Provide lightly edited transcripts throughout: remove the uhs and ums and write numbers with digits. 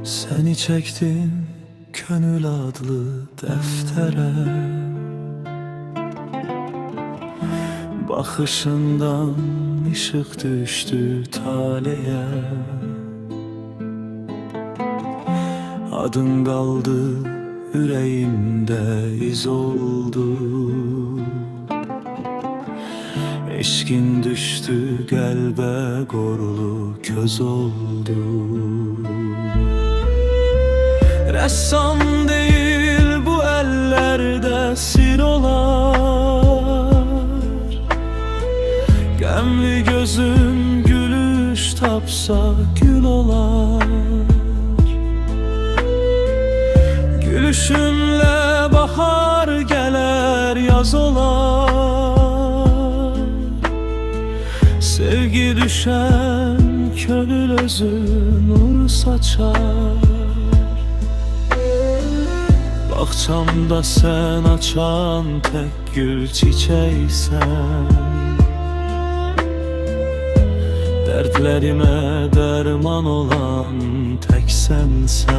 Seni çektim könül adlı deftere, bakışından ışık düştü taleye. Adın kaldı yüreğimde iz oldu, eşkin düştü kalbe korulu köz oldu. Ressam değil bu ellerde sir olar, gemli gözün gülüş tapsa gül olar. Gülüşünle bahar geler yaz olar. Sevgi düşen könül özü nur saçar. Bahçamda sen açan tek gül çiçeksen, dertlerime derman olan tek sensen.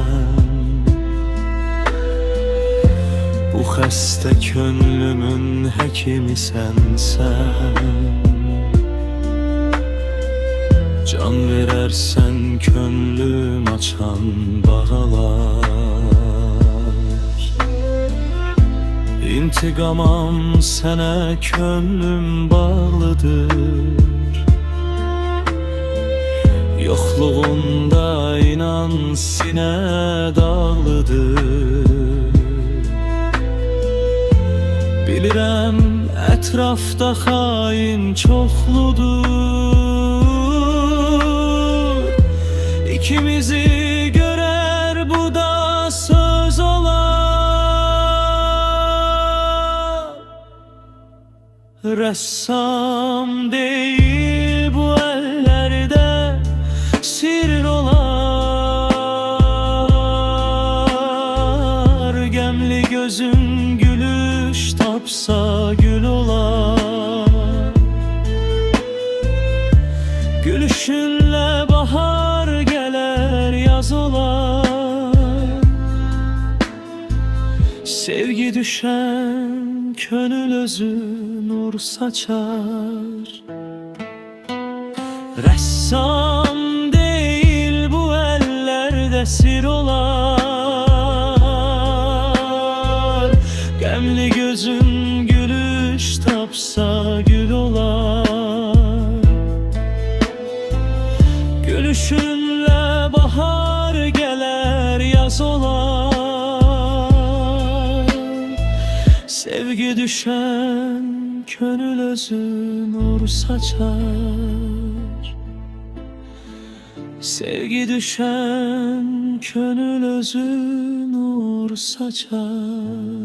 Bu xəstə könlümün həkimi sənsən. Can verərsən könlüm açan bağalar. İntiqamam sənə könlüm bağlıdır. Yoxluğunda inan sinə dağlıdır. Bilirəm ətrafda xain çoxludur. İkimizi görər bu da söz olar. Rəssam deyil bu əllərdə sir olar. Gəmli gözün gülüş tapsa gül olar. Gülüşünle bahar geler yaz olar. Sevgi düşen könül özü nur saçar. Ressam değil bu ellerde sir olar. Gemli gözün gülüş tapsa gül olar. Gülüşünle bahar geler yaz olar. Sevgi düşen könül özü nur saçar. Sevgi düşen könül özü nur saçar.